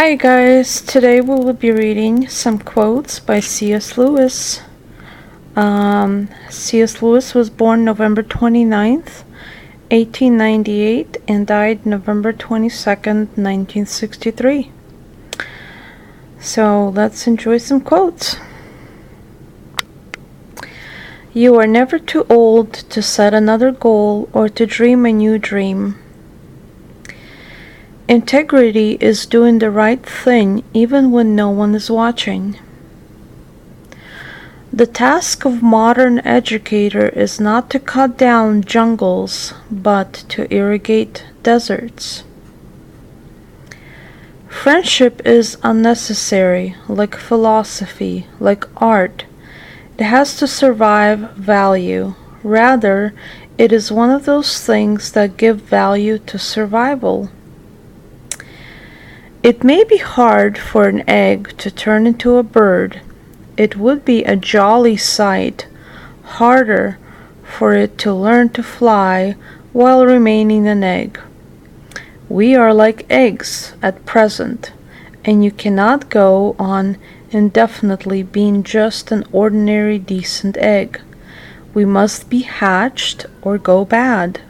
Hi guys, today we will be reading some quotes by C.S. Lewis. C.S. Lewis was born November 29th, 1898 and died November 22nd, 1963. So let's enjoy some quotes. You are never too old to set another goal or to dream a new dream. Integrity is doing the right thing even when no one is watching. The task of modern educator is not to cut down jungles, but to irrigate deserts. Friendship is unnecessary, like philosophy, like art. It has to survive value. Rather, it is one of those things that give value to survival. It may be hard for an egg to turn into a bird. It would be a jolly sight harder for it to learn to fly while remaining an egg. We are like eggs at present, and you cannot go on indefinitely being just an ordinary decent egg. We must be hatched or go bad.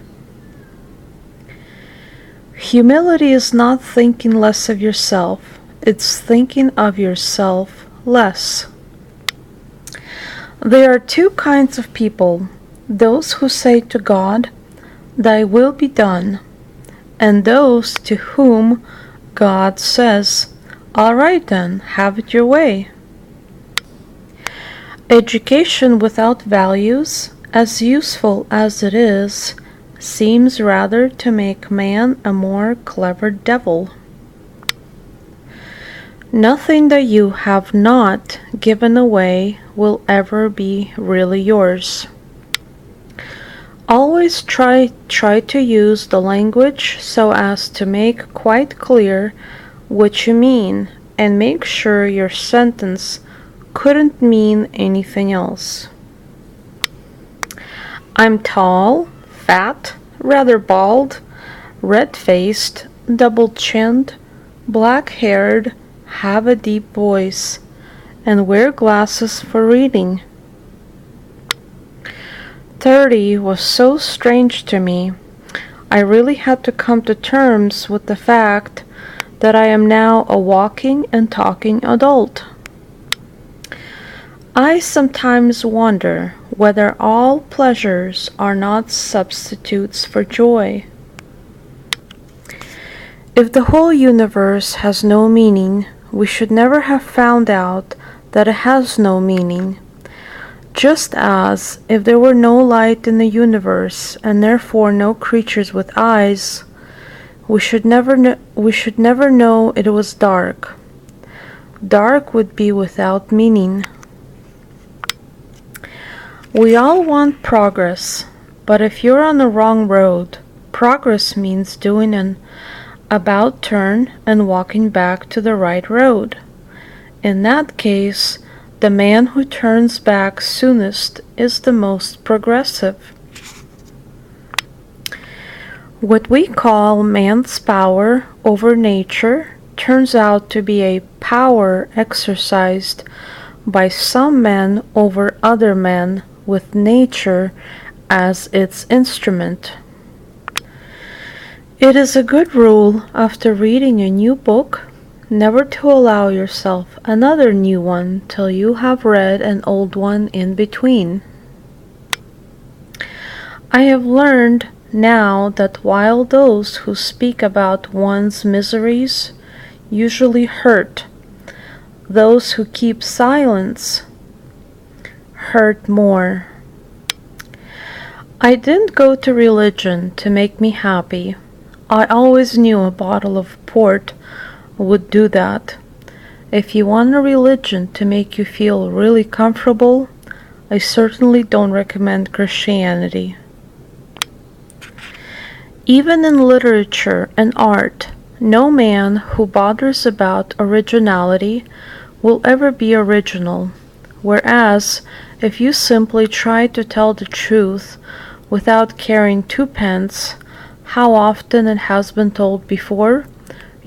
Humility is not thinking less of yourself, it's thinking of yourself less. There are two kinds of people, those who say to God, "Thy will be done," and those to whom God says, "All right then, have it your way." Education without values, as useful as it is, seems rather to make man a more clever devil. Nothing that you have not given away will ever be really yours. Always try to use the language so as to make quite clear what you mean, and make sure your sentence couldn't mean anything else. I'm tall, fat, rather bald, red-faced, double-chinned, black-haired, have a deep voice, and wear glasses for reading. 30 was so strange to me. I really had to come to terms with the fact that I am now a walking and talking adult. I sometimes wonder whether all pleasures are not substitutes for joy. If the whole universe has no meaning, we should never have found out that it has no meaning. Just as if there were no light in the universe and therefore no creatures with eyes, we should never know it was dark. Dark would be without meaning. We all want progress, but if you're on the wrong road, progress means doing an about turn and walking back to the right road. In that case, the man who turns back soonest is the most progressive. What we call man's power over nature turns out to be a power exercised by some men over other men, with nature as its instrument. It is a good rule after reading a new book never to allow yourself another new one till you have read an old one in between. I have learned now that while those who speak about one's miseries usually hurt, those who keep silence hurt more. I didn't go to religion to make me happy. I always knew a bottle of port would do that. If you want a religion to make you feel really comfortable, I certainly don't recommend Christianity. Even in literature and art, no man who bothers about originality will ever be original, whereas if you simply try to tell the truth without caring twopence how often it has been told before,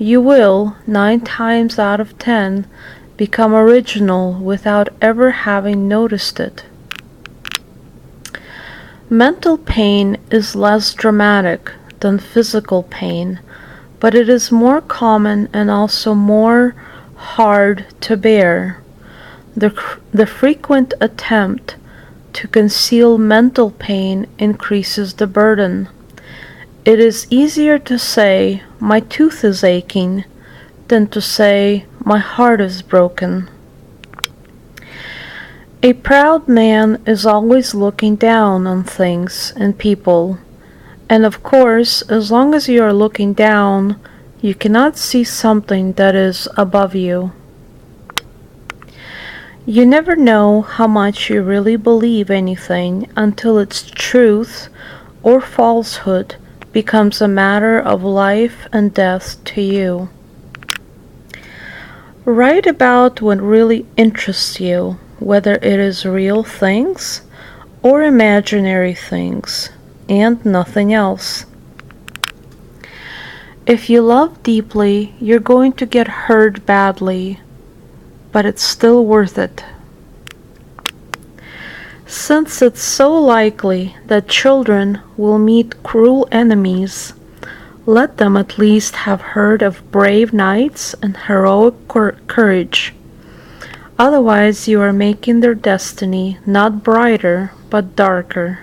you will, 9 times out of 10, become original without ever having noticed it. Mental pain is less dramatic than physical pain, but it is more common and also more hard to bear. The frequent attempt to conceal mental pain increases the burden. It is easier to say, "My tooth is aching," than to say, "My heart is broken." A proud man is always looking down on things and people, and of course, as long as you are looking down, you cannot see something that is above you. You never know how much you really believe anything until its truth or falsehood becomes a matter of life and death to you. Write about what really interests you, whether it is real things or imaginary things, and nothing else. If you love deeply, you're going to get hurt badly, but it's still worth it. Since it's so likely that children will meet cruel enemies, let them at least have heard of brave knights and heroic courage. Otherwise, you are making their destiny not brighter, but darker.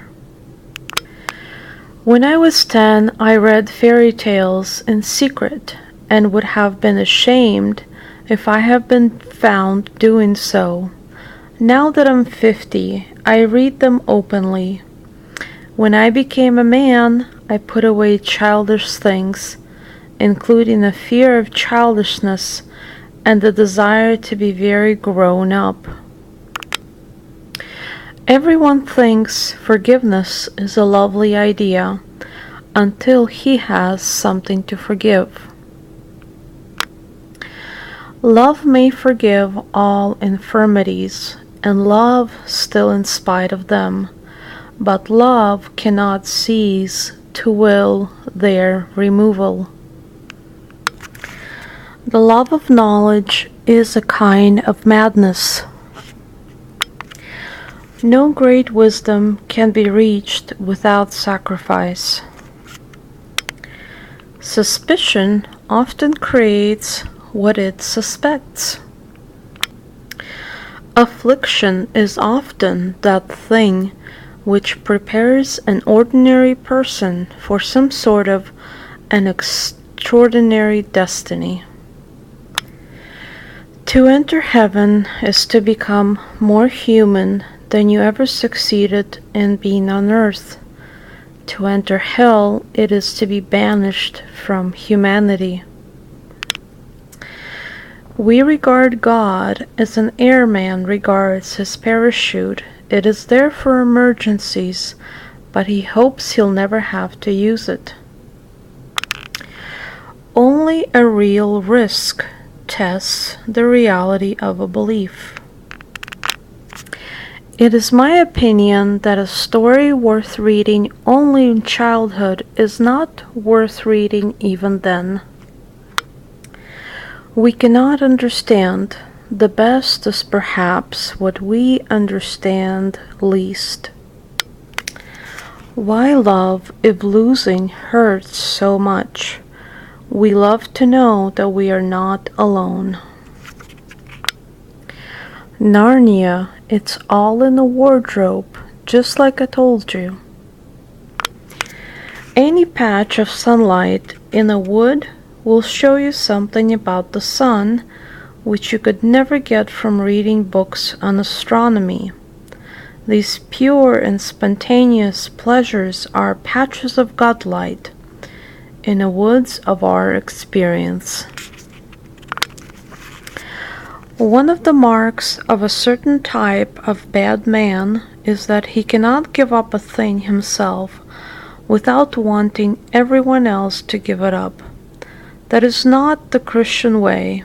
When I was 10, I read fairy tales in secret and would have been ashamed if I had been found doing so. Now that I'm 50, I read them openly. When I became a man, I put away childish things, including a fear of childishness and the desire to be very grown up. Everyone thinks forgiveness is a lovely idea until he has something to forgive. Love may forgive all infirmities, and love still in spite of them, but love cannot cease to will their removal. The love of knowledge is a kind of madness. No great wisdom can be reached without sacrifice. Suspicion often creates what it suspects. Affliction is often that thing which prepares an ordinary person for some sort of an extraordinary destiny. To enter heaven is to become more human than you ever succeeded in being on earth. To enter hell, it is to be banished from humanity. We regard God as an airman regards his parachute. It is there for emergencies, but he hopes he'll never have to use it. Only a real risk tests the reality of a belief. It is my opinion that a story worth reading only in childhood is not worth reading even then. We cannot understand. The best is perhaps what we understand least. Why love if losing hurts so much? We love to know that we are not alone. Narnia, it's all in the wardrobe, just like I told you. Any patch of sunlight in a wood will show you something about the sun which you could never get from reading books on astronomy. These pure and spontaneous pleasures are patches of godlight in the woods of our experience. One of the marks of a certain type of bad man is that he cannot give up a thing himself without wanting everyone else to give it up. That is not the Christian way.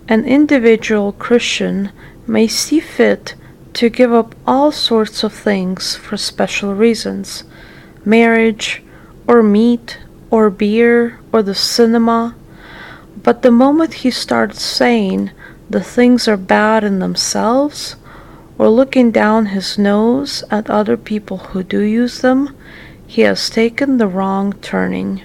An individual Christian may see fit to give up all sorts of things for special reasons, marriage, or meat, or beer, or the cinema, But the moment he starts saying the things are bad in themselves, or looking down his nose at other people who do use them, he has taken the wrong turning.